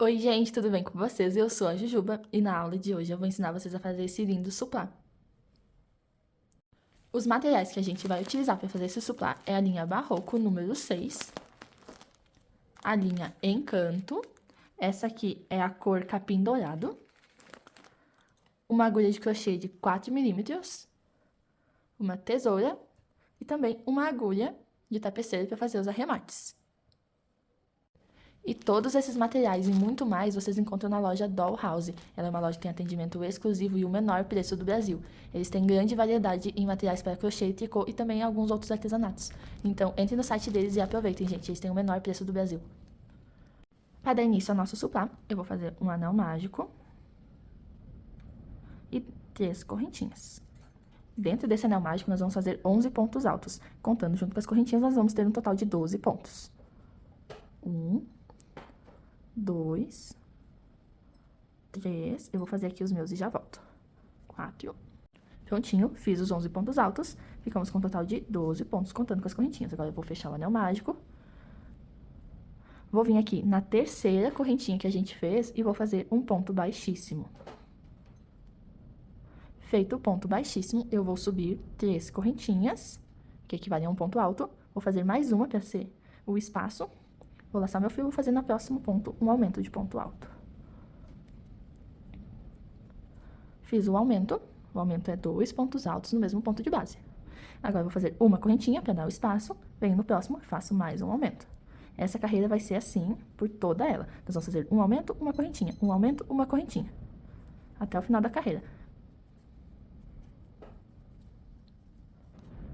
Oi, gente, tudo bem com vocês? Eu sou a Jujuba e na aula de hoje eu vou ensinar vocês a fazer esse lindo suplá. Os materiais que a gente vai utilizar para fazer esse suplá é a linha Barroco número 6, a linha Encanto, essa aqui é a cor capim dourado, uma agulha de crochê de 4 milímetros, uma tesoura e também uma agulha de tapeceiro para fazer os arremates. E todos esses materiais e muito mais vocês encontram na loja Dollhouse. Ela é uma loja que tem atendimento exclusivo e o menor preço do Brasil. Eles têm grande variedade em materiais para crochê e tricô e também alguns outros artesanatos. Então, entre no site deles e aproveitem, gente. Eles têm o menor preço do Brasil. Para dar início ao nosso suplá, eu vou fazer um anel mágico e 3 correntinhas. Dentro desse anel mágico, nós vamos fazer 11 pontos altos. Contando junto com as correntinhas, nós vamos ter um total de 12 pontos. 1, 2, 3, eu vou fazer aqui os meus e já volto. 4, prontinho, fiz os 11 pontos altos, ficamos com um total de 12 pontos, contando com as correntinhas. Agora eu vou fechar o anel mágico. Vou vir aqui na terceira correntinha que a gente fez e vou fazer um ponto baixíssimo. Feito o ponto baixíssimo, eu vou subir 3 correntinhas, que equivalem a um ponto alto. Vou fazer mais uma para ser o espaço. Vou laçar meu fio e vou fazer no próximo ponto um aumento de ponto alto. Fiz o aumento é 2 pontos altos no mesmo ponto de base. Agora, eu vou fazer uma correntinha para dar o espaço, venho no próximo e faço mais um aumento. Essa carreira vai ser assim por toda ela. Nós vamos fazer um aumento, uma correntinha, um aumento, uma correntinha, até o final da carreira.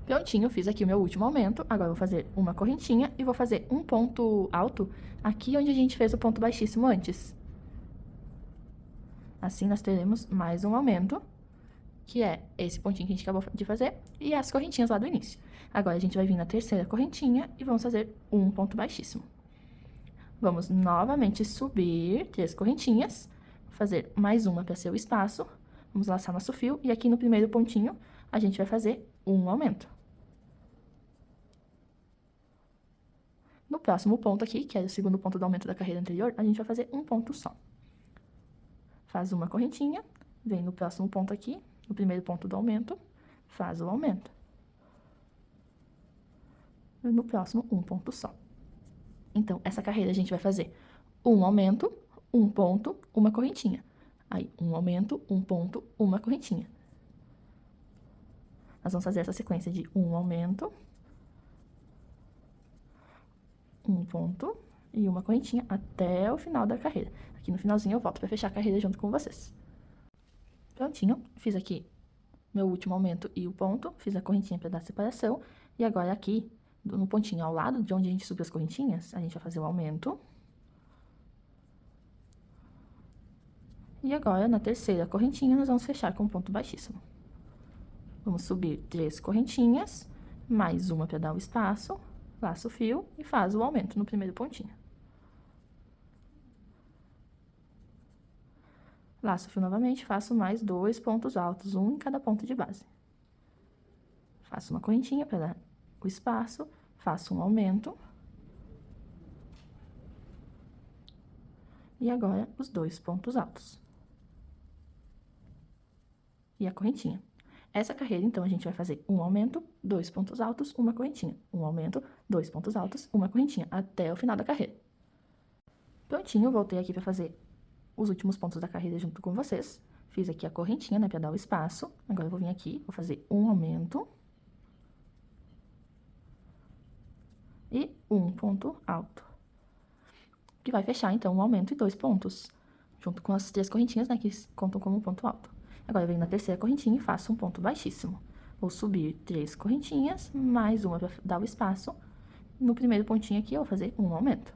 Prontinho, fiz aqui o meu último aumento, agora eu vou fazer uma correntinha e vou fazer um ponto alto aqui onde a gente fez o ponto baixíssimo antes. Assim, nós teremos mais um aumento, que é esse pontinho que a gente acabou de fazer, e as correntinhas lá do início. Agora, a gente vai vir na terceira correntinha e vamos fazer um ponto baixíssimo. Vamos novamente subir 3 correntinhas, fazer mais uma para ser o espaço, vamos laçar nosso fio, e aqui no primeiro pontinho, a gente vai fazer um aumento. No próximo ponto aqui, que é o segundo ponto do aumento da carreira anterior, a gente vai fazer um ponto só. Faz uma correntinha, vem no próximo ponto aqui, no primeiro ponto do aumento, faz o aumento. E no próximo, um ponto só. Então, essa carreira a gente vai fazer um aumento, um ponto, uma correntinha. Aí, um aumento, um ponto, uma correntinha. Nós vamos fazer essa sequência de um aumento, um ponto e uma correntinha até o final da carreira. Aqui no finalzinho eu volto para fechar a carreira junto com vocês. Prontinho, fiz aqui meu último aumento e o ponto, fiz a correntinha para dar separação, e agora aqui, no pontinho ao lado de onde a gente subiu as correntinhas, a gente vai fazer o aumento. E agora, na terceira correntinha, nós vamos fechar com um ponto baixíssimo. Vamos subir 3 correntinhas, mais uma para dar o espaço, laça o fio e faz o aumento no primeiro pontinho. Laço o fio novamente, faço mais 2 pontos altos, um em cada ponto de base. Faço uma correntinha para dar o espaço, faço um aumento. E agora, os 2 pontos altos. E a correntinha. Essa carreira, então, a gente vai fazer um aumento, 2 pontos altos, uma correntinha. Um aumento, 2 pontos altos, uma correntinha, até o final da carreira. Prontinho, voltei aqui para fazer os últimos pontos da carreira junto com vocês. Fiz aqui a correntinha, né, para dar o espaço. Agora, eu vou vir aqui, vou fazer um aumento. E um ponto alto. Que vai fechar, então, um aumento e 2 pontos. Junto com as 3 correntinhas, né, que contam como um ponto alto. Agora, eu venho na terceira correntinha e faço um ponto baixíssimo. Vou subir 3 correntinhas, mais uma para dar o espaço. No primeiro pontinho aqui, eu vou fazer um aumento.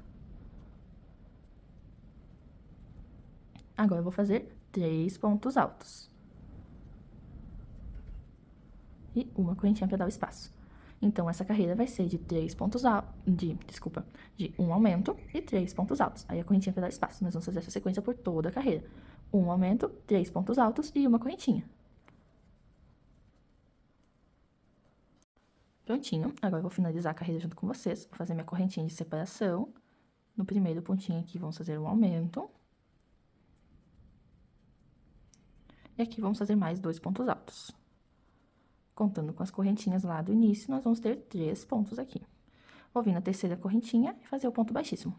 Agora, eu vou fazer 3 pontos altos. E uma correntinha para dar o espaço. Então, essa carreira vai ser de 3 pontos altos, de um aumento e 3 pontos altos. Aí, a correntinha para dar espaço. Nós vamos fazer essa sequência por toda a carreira. Um aumento, 3 pontos altos e uma correntinha. Prontinho. Agora, eu vou finalizar a carreira junto com vocês. Vou fazer minha correntinha de separação No primeiro pontinho aqui, vamos fazer um aumento. E aqui, vamos fazer mais 2 pontos altos. Contando com as correntinhas lá do início, nós vamos ter 3 pontos aqui. Vou vir na terceira correntinha e fazer o ponto baixíssimo.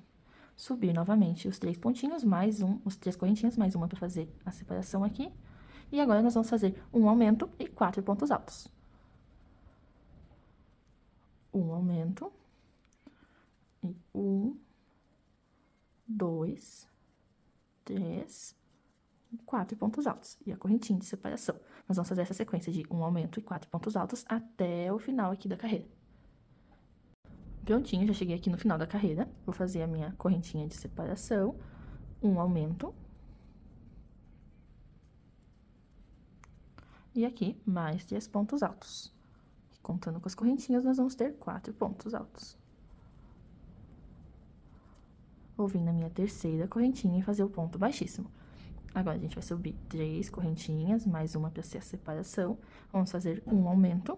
Subir novamente os 3 pontinhos, mais os 3 correntinhas, mais uma para fazer a separação aqui. E agora, nós vamos fazer um aumento e 4 pontos altos. Um aumento. E 1, 2, 3, 4 pontos altos. E a correntinha de separação. Nós vamos fazer essa sequência de um aumento e 4 pontos altos até o final aqui da carreira. Prontinho, já cheguei aqui no final da carreira. Vou fazer a minha correntinha de separação. Um aumento. E aqui, mais 3 pontos altos. Contando com as correntinhas, nós vamos ter 4 pontos altos. Vou vir na minha terceira correntinha e fazer o ponto baixíssimo. Agora, a gente vai subir 3 correntinhas, mais uma para ser a separação. Vamos fazer um aumento.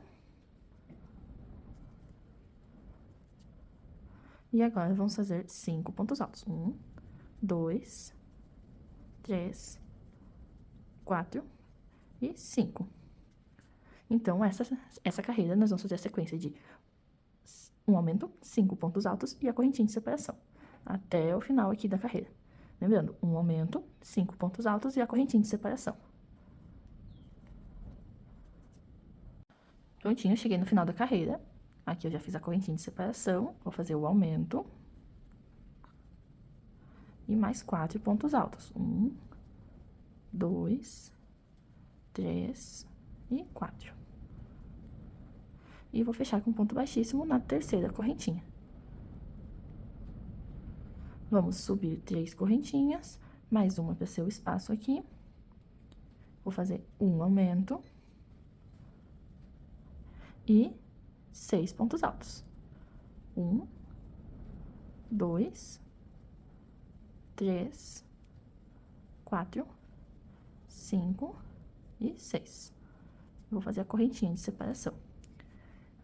E agora, vamos fazer 5 pontos altos. 1, 2, 3, 4 e 5. Então, essa carreira, nós vamos fazer a sequência de um aumento, 5 pontos altos e a correntinha de separação. Até o final aqui da carreira. Lembrando, um aumento, 5 pontos altos e a correntinha de separação. Prontinho, cheguei no final da carreira. Aqui eu já fiz a correntinha de separação. Vou fazer o aumento. E mais 4 pontos altos. 1, 2, 3 e 4. E vou fechar com ponto baixíssimo na terceira correntinha. Vamos subir 3 correntinhas, mais uma para ser o espaço aqui. Vou fazer um aumento. E 6 pontos altos. 1, 2, 3, 4, 5 e 6. Vou fazer a correntinha de separação.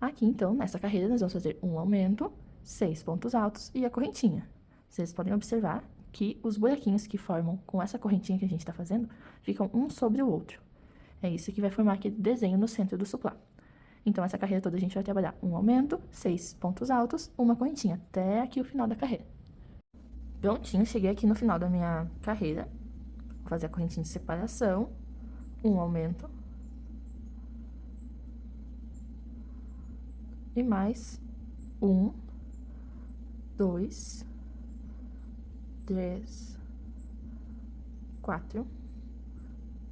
Aqui, então, nessa carreira, nós vamos fazer um aumento, 6 pontos altos e a correntinha. Vocês podem observar que os buraquinhos que formam com essa correntinha que a gente tá fazendo, ficam um sobre o outro. É isso que vai formar aquele desenho no centro do suplá. Então, essa carreira toda a gente vai trabalhar um aumento, 6 pontos altos, uma correntinha, até aqui o final da carreira. Prontinho, cheguei aqui no final da minha carreira. Vou fazer a correntinha de separação, um aumento. E mais 1, 2, 3, 4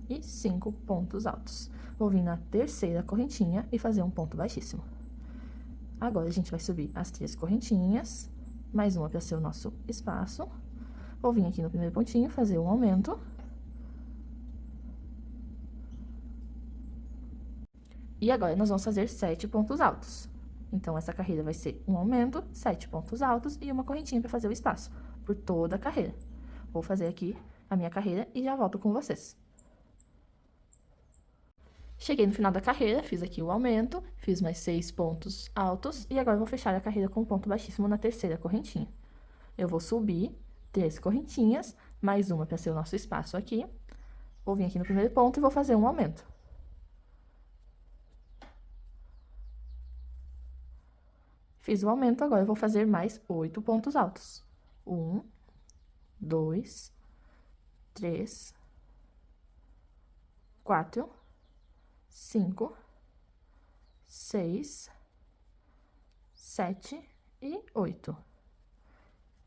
e 5 pontos altos. Vou vir na terceira correntinha e fazer um ponto baixíssimo. Agora, a gente vai subir as 3 correntinhas, mais uma para ser o nosso espaço. Vou vir aqui no primeiro pontinho, fazer um aumento. E agora, nós vamos fazer 7 pontos altos. Então, essa carreira vai ser um aumento, 7 pontos altos e uma correntinha para fazer o espaço, por toda a carreira. Vou fazer aqui a minha carreira e já volto com vocês. Cheguei no final da carreira, fiz aqui o aumento, fiz mais 6 pontos altos e agora eu vou fechar a carreira com um ponto baixíssimo na terceira correntinha. Eu vou subir 3 correntinhas, mais uma para ser o nosso espaço aqui. Vou vir aqui no primeiro ponto e vou fazer um aumento. Fiz o aumento, agora eu vou fazer mais 8 pontos altos. 1, 2, 3, 4, 5, 6, 7 e 8.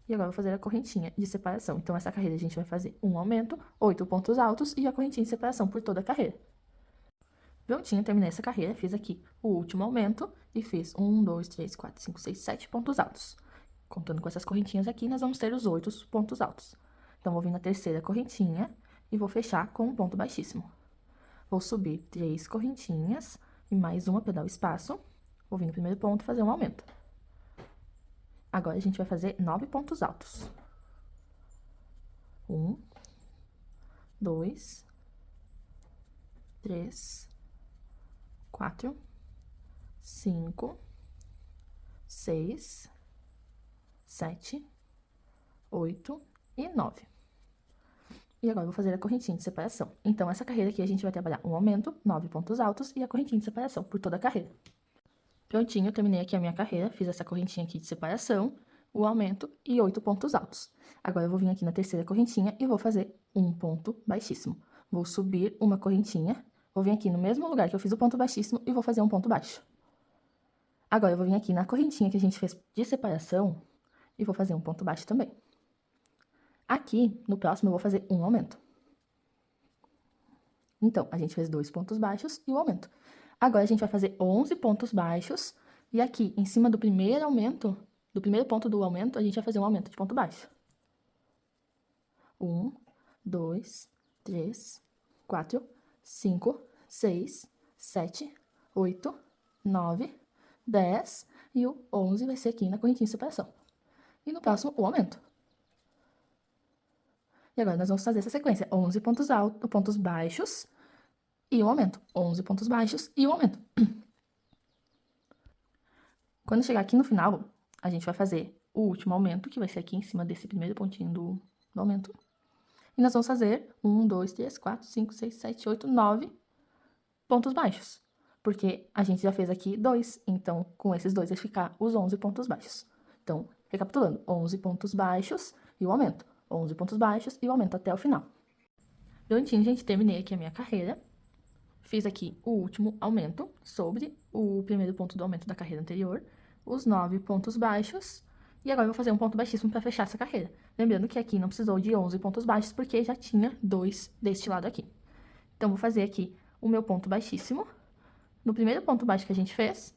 E agora eu vou fazer a correntinha de separação. Então, essa carreira a gente vai fazer um aumento, 8 pontos altos e a correntinha de separação por toda a carreira. Prontinho, terminei essa carreira, fiz aqui o último aumento e fiz 1, 2, 3, 4, 5, 6, 7 pontos altos. Contando com essas correntinhas aqui, nós vamos ter os 8 pontos altos. Então, vou vir na terceira correntinha e vou fechar com um ponto baixíssimo. Vou subir 3 correntinhas e mais uma para dar o espaço. Vou vir no primeiro ponto e fazer um aumento. Agora, a gente vai fazer 9 pontos altos. 1, 2, 3, 4, 5, 6, 7, 8 e 9. E agora eu vou fazer a correntinha de separação. Então, essa carreira aqui a gente vai trabalhar um aumento, 9 pontos altos e a correntinha de separação por toda a carreira. Prontinho, eu terminei aqui a minha carreira, fiz essa correntinha aqui de separação, o aumento e 8 pontos altos. Agora eu vou vir aqui na terceira correntinha e vou fazer um ponto baixíssimo. Vou subir uma correntinha, vou vir aqui no mesmo lugar que eu fiz o ponto baixíssimo e vou fazer um ponto baixo. Agora eu vou vir aqui na correntinha que a gente fez de separação e vou fazer um ponto baixo também. Aqui, no próximo, eu vou fazer um aumento. Então, a gente fez 2 pontos baixos e o aumento. Agora, a gente vai fazer 11 pontos baixos. E aqui, em cima do primeiro aumento, do primeiro ponto do aumento, a gente vai fazer um aumento de ponto baixo. 1, 2, 3, 4, 5, 6, 7, 8, 9, 10. E o 11 vai ser aqui na correntinha de separação. E no próximo, o aumento. E agora, nós vamos fazer essa sequência. 11 pontos altos, pontos baixos e o aumento. 11 pontos baixos e o aumento. Quando chegar aqui no final, a gente vai fazer o último aumento, que vai ser aqui em cima desse primeiro pontinho do aumento. E nós vamos fazer 1, 2, 3, 4, 5, 6, 7, 8, 9 pontos baixos. Porque a gente já fez aqui 2, então com esses 2 vai ficar os 11 pontos baixos. Então, recapitulando, 11 pontos baixos e o aumento. 11 pontos baixos e o aumento até o final. Prontinho, gente, terminei aqui a minha carreira. Fiz aqui o último aumento sobre o primeiro ponto do aumento da carreira anterior, os 9 pontos baixos, e agora eu vou fazer um ponto baixíssimo para fechar essa carreira. Lembrando que aqui não precisou de 11 pontos baixos, porque já tinha 2 deste lado aqui. Então, vou fazer aqui o meu ponto baixíssimo. No primeiro ponto baixo que a gente fez,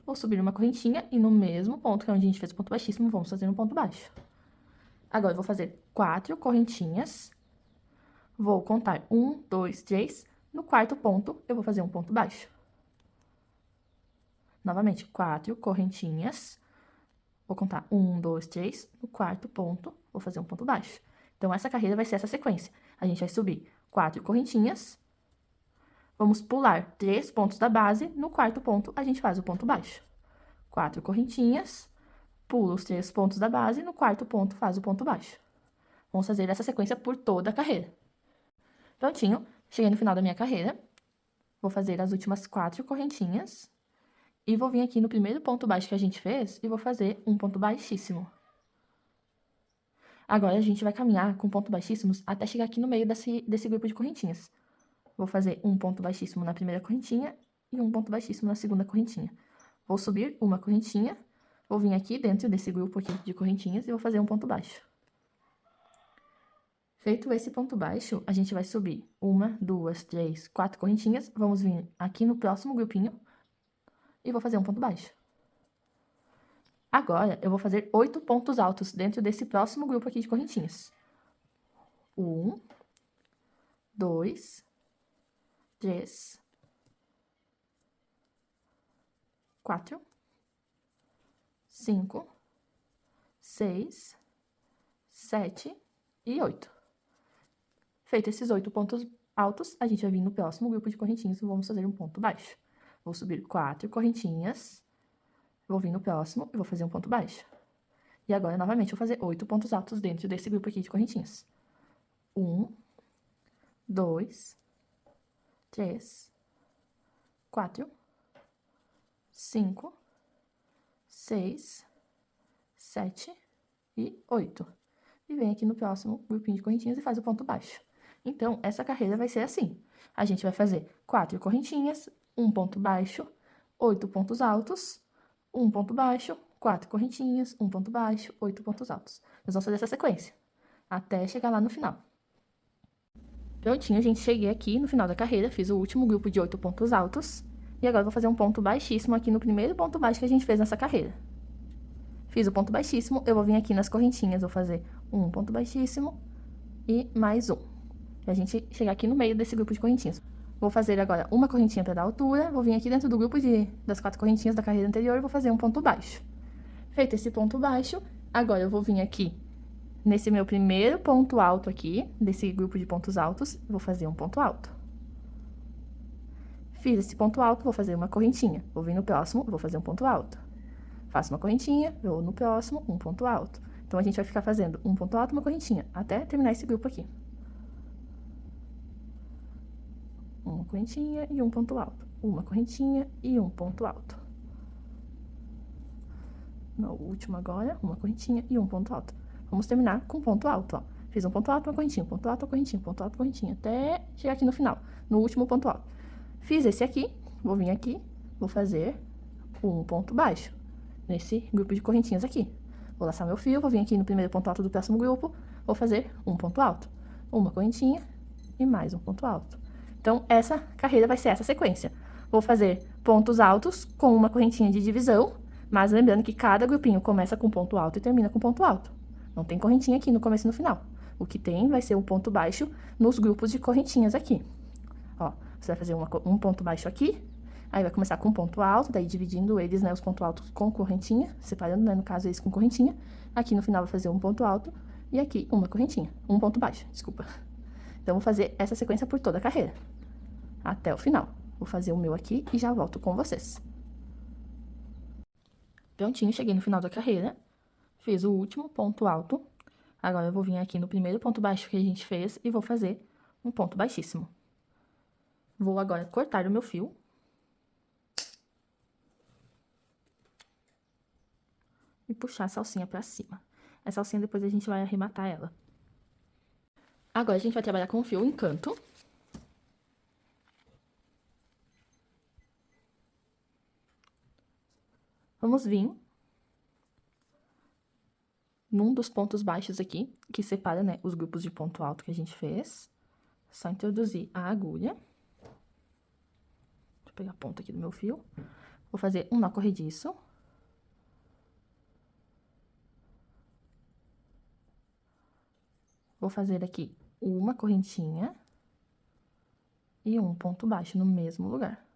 vou subir uma correntinha, e no mesmo ponto que é onde a gente fez o ponto baixíssimo, vamos fazer um ponto baixo. Agora, eu vou fazer 4 correntinhas. Vou contar 1, 2, 3. No quarto ponto, eu vou fazer um ponto baixo. Novamente, 4 correntinhas. Vou contar 1, 2, 3. No quarto ponto, vou fazer um ponto baixo. Então, essa carreira vai ser essa sequência. A gente vai subir 4 correntinhas. Vamos pular 3 pontos da base. No quarto ponto, a gente faz o ponto baixo. 4 correntinhas. Pula os 3 pontos da base, no quarto ponto faz o ponto baixo. Vamos fazer essa sequência por toda a carreira. Prontinho, cheguei no final da minha carreira. Vou fazer as últimas 4 correntinhas. E vou vir aqui no primeiro ponto baixo que a gente fez e vou fazer um ponto baixíssimo. Agora, a gente vai caminhar com pontos baixíssimos até chegar aqui no meio desse grupo de correntinhas. Vou fazer um ponto baixíssimo na primeira correntinha e um ponto baixíssimo na segunda correntinha. Vou subir uma correntinha. Vou vir aqui dentro desse grupo aqui de correntinhas e vou fazer um ponto baixo. Feito esse ponto baixo, a gente vai subir 1, 2, 3, 4 correntinhas. Vamos vir aqui no próximo grupinho e vou fazer um ponto baixo. Agora, eu vou fazer 8 pontos altos dentro desse próximo grupo aqui de correntinhas. 1, 2, 3, 4, 5, 6, 7 e 8. Feito esses 8 pontos altos, a gente vai vir no próximo grupo de correntinhas e vamos fazer um ponto baixo. Vou subir 4 correntinhas, vou vir no próximo e vou fazer um ponto baixo. E agora, novamente, vou fazer 8 pontos altos dentro desse grupo aqui de correntinhas. 1, 2, 3, 4, 5, 6, 7 e 8. E vem aqui no próximo grupinho de correntinhas e faz o ponto baixo. Então, essa carreira vai ser assim. A gente vai fazer 4 correntinhas, um ponto baixo, 8 pontos altos, um ponto baixo, 4 correntinhas, um ponto baixo, 8 pontos altos. Nós vamos fazer essa sequência, até chegar lá no final. Prontinho, gente, cheguei aqui no final da carreira, fiz o último grupo de 8 pontos altos. E agora eu vou fazer um ponto baixíssimo aqui no primeiro ponto baixo que a gente fez nessa carreira. Fiz o ponto baixíssimo, eu vou vir aqui nas correntinhas, vou fazer um ponto baixíssimo e mais um. Pra gente chegar aqui no meio desse grupo de correntinhas. Vou fazer agora uma correntinha para dar altura, vou vir aqui dentro do grupo das 4 correntinhas da carreira anterior e vou fazer um ponto baixo. Feito esse ponto baixo, agora eu vou vir aqui nesse meu primeiro ponto alto aqui, desse grupo de pontos altos, vou fazer um ponto alto. Fiz esse ponto alto, vou fazer uma correntinha. Vou vir no próximo, vou fazer um ponto alto. Faço uma correntinha, vou no próximo, um ponto alto. Então, a gente vai ficar fazendo um ponto alto, uma correntinha, até terminar esse grupo aqui. Uma correntinha e um ponto alto. Uma correntinha e um ponto alto. No último agora, uma correntinha e um ponto alto. Vamos terminar com ponto alto, ó. Fiz um ponto alto, uma correntinha, ponto alto, uma correntinha, ponto alto, correntinha, até chegar aqui no final, no último ponto alto. Fiz esse aqui, vou vir aqui, vou fazer um ponto baixo nesse grupo de correntinhas aqui. Vou laçar meu fio, vou vir aqui no primeiro ponto alto do próximo grupo, vou fazer um ponto alto, uma correntinha e mais um ponto alto. Então, essa carreira vai ser essa sequência. Vou fazer pontos altos com uma correntinha de divisão, mas lembrando que cada grupinho começa com ponto alto e termina com ponto alto. Não tem correntinha aqui no começo e no final. O que tem vai ser um ponto baixo nos grupos de correntinhas aqui. Ó, você vai fazer um ponto baixo aqui, aí vai começar com um ponto alto, daí dividindo eles, né, os pontos altos com correntinha, separando, né, no caso, eles com correntinha. Aqui no final vai fazer um ponto alto e aqui uma correntinha, um ponto baixo, desculpa. Então, vou fazer essa sequência por toda a carreira, até o final. Vou fazer o meu aqui e já volto com vocês. Prontinho, cheguei no final da carreira, fiz o último ponto alto. Agora, eu vou vir aqui no primeiro ponto baixo que a gente fez e vou fazer um ponto baixíssimo. Vou agora cortar o meu fio. E puxar a salsinha pra cima. Essa salsinha depois a gente vai arrematar ela. Agora, a gente vai trabalhar com o fio em canto. Vamos vir num dos pontos baixos aqui, que separa, né, os grupos de ponto alto que a gente fez. Só introduzir a agulha. Deixa eu pegar a ponta aqui do meu fio. Vou fazer um nó corrediço. Vou fazer aqui uma correntinha e um ponto baixo no mesmo lugar.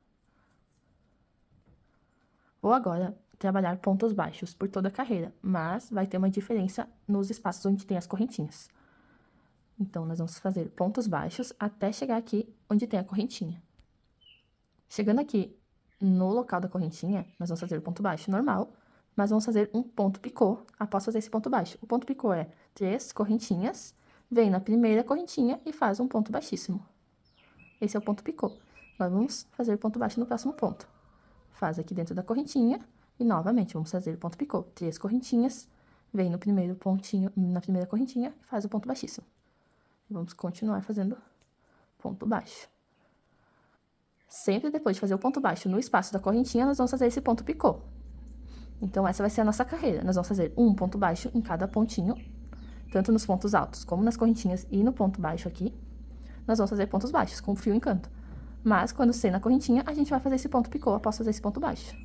Vou agora trabalhar pontos baixos por toda a carreira, mas vai ter uma diferença nos espaços onde tem as correntinhas. Então, nós vamos fazer pontos baixos até chegar aqui onde tem a correntinha. Chegando aqui no local da correntinha, nós vamos fazer o ponto baixo normal, mas vamos fazer um ponto picô após fazer esse ponto baixo. O ponto picô é 3 correntinhas, vem na primeira correntinha e faz um ponto baixíssimo. Esse é o ponto picô. Nós vamos fazer ponto baixo no próximo ponto. Faz aqui dentro da correntinha e, novamente, vamos fazer o ponto picô. 3 correntinhas, vem no primeiro pontinho, na primeira correntinha e faz o ponto baixíssimo. Vamos continuar fazendo ponto baixo. Sempre depois de fazer o ponto baixo no espaço da correntinha, nós vamos fazer esse ponto picô. Então, essa vai ser a nossa carreira. Nós vamos fazer um ponto baixo em cada pontinho, tanto nos pontos altos como nas correntinhas e no ponto baixo aqui. Nós vamos fazer pontos baixos com o fio em canto. Mas, quando ser na correntinha, a gente vai fazer esse ponto picô após fazer esse ponto baixo.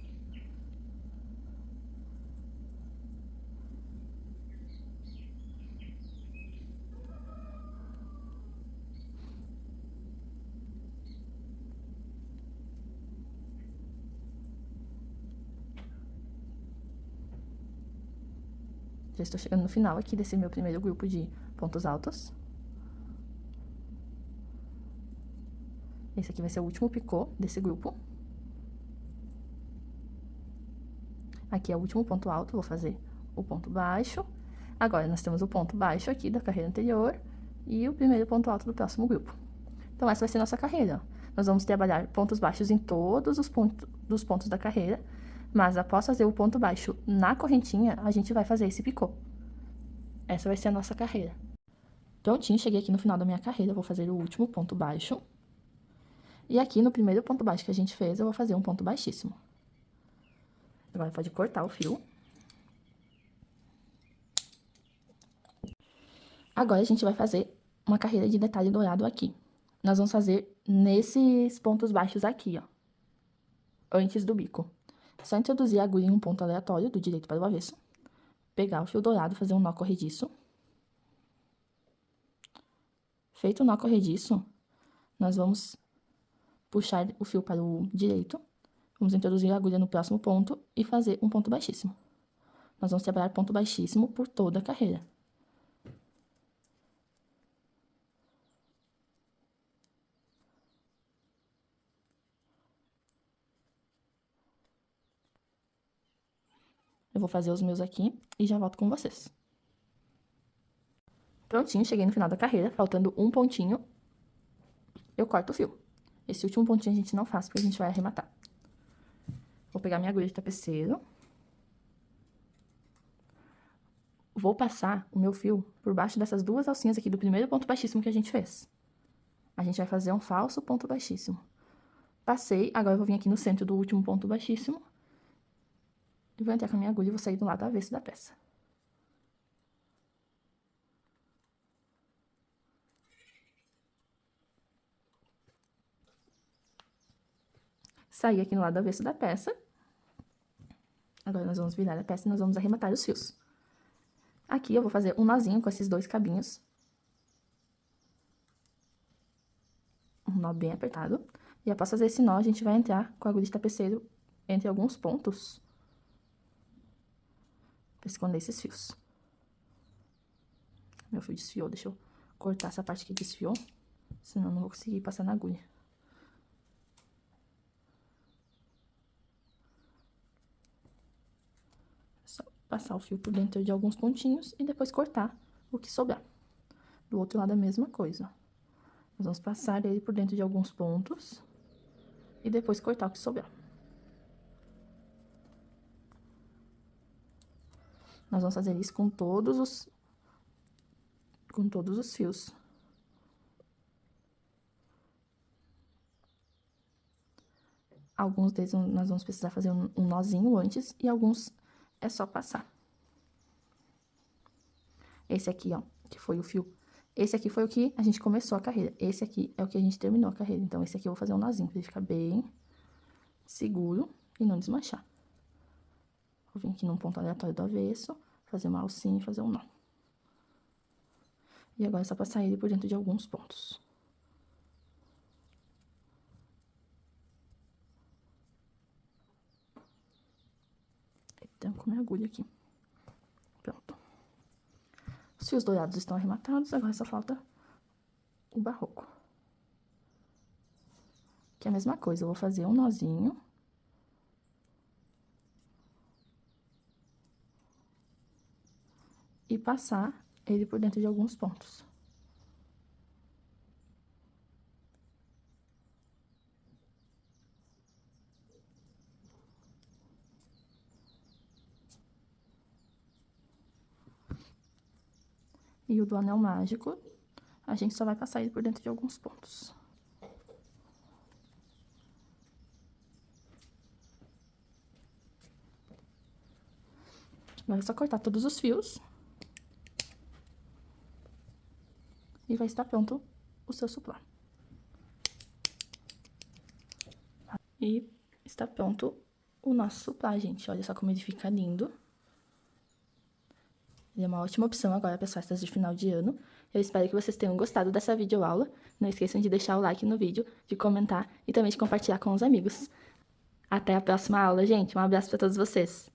Já estou chegando no final aqui desse meu primeiro grupo de pontos altos. Esse aqui vai ser o último picô desse grupo. Aqui é o último ponto alto, vou fazer o ponto baixo. Agora, nós temos o ponto baixo aqui da carreira anterior e o primeiro ponto alto do próximo grupo. Então, essa vai ser nossa carreira. Nós vamos trabalhar pontos baixos em todos os pontos da carreira, mas após fazer o ponto baixo na correntinha, a gente vai fazer esse picô. Essa vai ser a nossa carreira. Prontinho, cheguei aqui no final da minha carreira, vou fazer o último ponto baixo. E aqui no primeiro ponto baixo que a gente fez, eu vou fazer um ponto baixíssimo. Agora, pode cortar o fio. Agora, a gente vai fazer uma carreira de detalhe dourado aqui. Nós vamos fazer nesses pontos baixos aqui, ó. Antes do bico. Só introduzir a agulha em um ponto aleatório, do direito para o avesso. Pegar o fio dourado, fazer um nó corrediço. Feito o nó corrediço, nós vamos puxar o fio para o direito. Vamos introduzir a agulha no próximo ponto e fazer um ponto baixíssimo. Nós vamos trabalhar ponto baixíssimo por toda a carreira. Eu vou fazer os meus aqui e já volto com vocês. Prontinho, cheguei no final da carreira, faltando um pontinho, eu corto o fio. Esse último pontinho a gente não faz, porque a gente vai arrematar. Vou pegar minha agulha de tapeceiro. Vou passar o meu fio por baixo dessas duas alcinhas aqui do primeiro ponto baixíssimo que a gente fez. A gente vai fazer um falso ponto baixíssimo. Passei, agora eu vou vir aqui no centro do último ponto baixíssimo. E vou entrar com a minha agulha e vou sair do lado avesso da peça. Saí aqui no lado avesso da peça. Agora, nós vamos virar a peça e nós vamos arrematar os fios. Aqui, eu vou fazer um nozinho com esses dois cabinhos. Um nó bem apertado. E após fazer esse nó, a gente vai entrar com a agulha de tapeceiro entre alguns pontos. Pra esconder esses fios. Meu fio desfiou, deixa eu cortar essa parte que desfiou. Senão, eu não vou conseguir passar na agulha. Só passar o fio por dentro de alguns pontinhos e depois cortar o que sobrar. Do outro lado, a mesma coisa. Nós vamos passar ele por dentro de alguns pontos e depois cortar o que sobrar. Nós vamos fazer isso com todos os fios. Alguns deles nós vamos precisar fazer um nozinho antes e alguns é só passar. Esse aqui, ó, que foi o fio. Esse aqui foi o que a gente começou a carreira. Esse aqui é o que a gente terminou a carreira. Então, esse aqui eu vou fazer um nozinho pra ele ficar bem seguro e não desmanchar. Vou vir aqui num ponto aleatório do avesso, fazer uma alcinha e fazer um nó. E agora é só passar ele por dentro de alguns pontos. Então, com a minha agulha aqui. Pronto. Os fios dourados estão arrematados, agora só falta o barroco. Que é a mesma coisa, eu vou fazer um nozinho. E passar ele por dentro de alguns pontos. E o do anel mágico, a gente só vai passar ele por dentro de alguns pontos. Agora é só cortar todos os fios. E vai estar pronto o seu suplá. E está pronto o nosso suplá, gente. Olha só como ele fica lindo. Ele é uma ótima opção agora para as festas de final de ano. Eu espero que vocês tenham gostado dessa videoaula. Não esqueçam de deixar o like no vídeo, de comentar e também de compartilhar com os amigos. Até a próxima aula, gente. Um abraço para todos vocês.